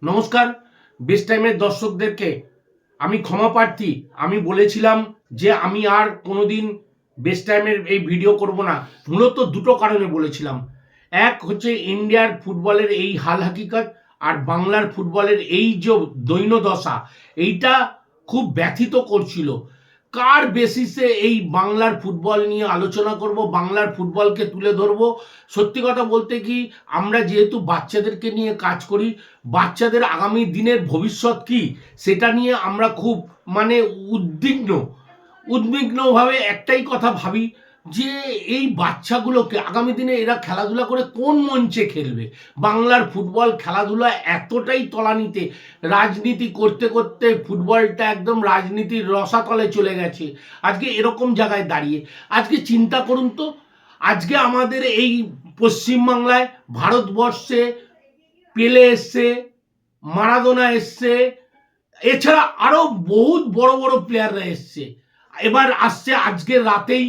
নমস্কার। বেস্ট টাইমের দর্শকদেরকে আমি ক্ষমা প্রার্থী। আমি বলেছিলাম যে আমি আর কোনোদিন বেস্ট টাইমের এই ভিডিও করব না। মূলত দুটো কারণে বলেছিলাম। এক হচ্ছে ইন্ডিয়ার ফুটবলের এই হাল হাকিকত, আর বাংলার ফুটবলের এই যে দৈন্যদশা, এইটা খুব ব্যথিত করছিল। কার বেসিসে এই বাংলার ফুটবল নিয়ে আলোচনা করব, বাংলার ফুটবলকে তুলে ধরবো? সত্যি কথা বলতে কি, আমরা যেহেতু বাচ্চাদেরকে নিয়ে কাজ করি, বাচ্চাদের আগামী দিনের ভবিষ্যৎ কি সেটা নিয়ে আমরা খুব উদ্বিগ্নভাবে একটাই কথা ভাবি যে এই বাচ্চাগুলোকে আগামী দিনে এরা খেলাধুলা করে কোন মঞ্চে খেলবে। বাংলার ফুটবল খেলাধুলা এতটাই তলানিতে, রাজনীতি করতে করতে ফুটবলটা একদম রাজনীতির রসাতলে চলে গেছে। আজকে এরকম জায়গায় দাঁড়িয়ে আজকে চিন্তা করুন তো, আজকে আমাদের এই পশ্চিমবাংলায়, ভারতবর্ষে পেলে এসছে, মারাদোনা এসছে, এছাড়া আরো বহুত বড় বড় প্লেয়াররা এসছে। এবার আসছে আজকের রাতেই,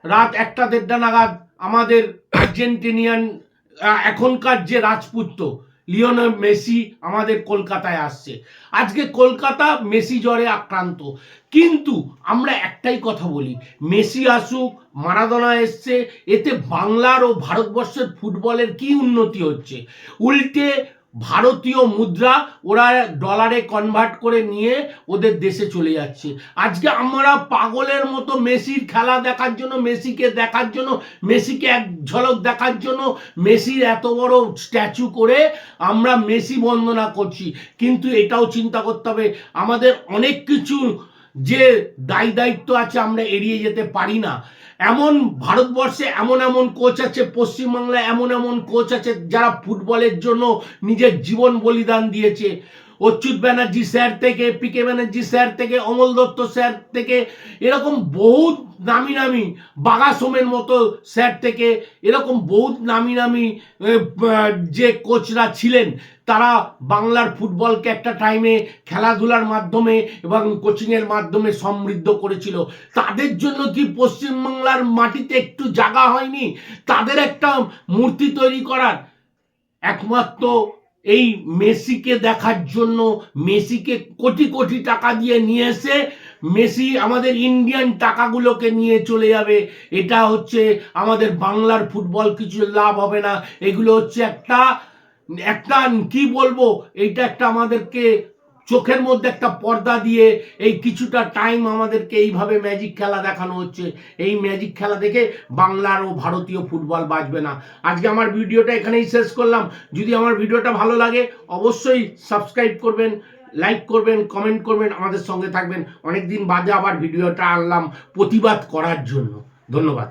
রাত 1টা-1:30 নাগাদ আমাদের আর্জেন্টিনিয়ান এখনকার যে রাজপুত্র লিওনেল মেসি আমাদের কলকাতায় আসছে। আজকে কলকাতা মেসি জ্বরে আক্রান্ত, কিন্তু আমরা একটাই কথা বলি, মেসি আসুক, মারাদোনা এসছে, এতে বাংলার ও ভারতবর্ষের ফুটবলের কি উন্নতি হচ্ছে? উল্টে ভারতীয় মুদ্রা ওরা ডলারে কনভার্ট করে নিয়ে ওদের দেশে চলে যাচ্ছে। আজকে আমরা পাগলের মতো মেসির খেলা দেখার জন্য, মেসিকে দেখার জন্য, মেসিকে এক ঝলক দেখার জন্য মেসির এত বড় স্ট্যাচু করে আমরা মেসি বন্দনা করছি। কিন্তু এটাও চিন্তা করতে হবে, আমাদের অনেক কিছু যে দায় দায়িত্ব আছে আমরা এড়িয়ে যেতে পারি না। এমন ভারতবর্ষে এমন এমন কোচ আছে, পশ্চিমবাংলায় এমন এমন কোচ আছে যারা ফুটবলের জন্য নিজের জীবন বলিদান দিয়েছে। অচ্যুত ব্যানার্জি স্যার থেকে, পিকে ব্যানার্জি স্যার থেকে, অমল দত্ত স্যার থেকে, এরকম বহুত নামি নামি, বাগাসোমের মতো স্যার থেকে, এরকম বহুত নামি নামি যে কোচরা ছিলেন, তারা বাংলার ফুটবলকে একটা টাইমে খেলাধুলার মাধ্যমে এবং কোচিংয়ের মাধ্যমে সমৃদ্ধ করেছিল। তাদের জন্য কি পশ্চিমবাংলার মাটিতে একটু জায়গা হয়নি তাদের একটা মূর্তি তৈরি করার? একমাত্র এই মেসিকে দেখার জন্য, মেসিকে কোটি কোটি টাকা দিয়ে নিয়ে এসে মেসি আমাদের ইন্ডিয়ান টাকাগুলোকে নিয়ে চলে যাবে, এটা হচ্ছে আমাদের বাংলার ফুটবল কিছু লাভ হবে না। এগুলো হচ্ছে একটা একটা কি বলবো, এইটা একটা আমাদেরকে চোখের মধ্যে একটা পর্দা দিয়ে এই কিছুটা টাইম আমাদেরকে এইভাবে ম্যাজিক খেলা দেখানো হচ্ছে। এই ম্যাজিক খেলা দেখে বাংলার ও ভারতীয় ফুটবল বাঁচবে না। আজকে আমার ভিডিওটা এখানেই শেষ করলাম। যদি আমার ভিডিওটা ভালো লাগে অবশ্যই সাবস্ক্রাইব করবেন, লাইক করবেন, কমেন্ট করবেন, আমাদের সঙ্গে থাকবেন। অনেকদিন বাদে আবার ভিডিওটা আনলাম প্রতিবাদ করার জন্য। ধন্যবাদ।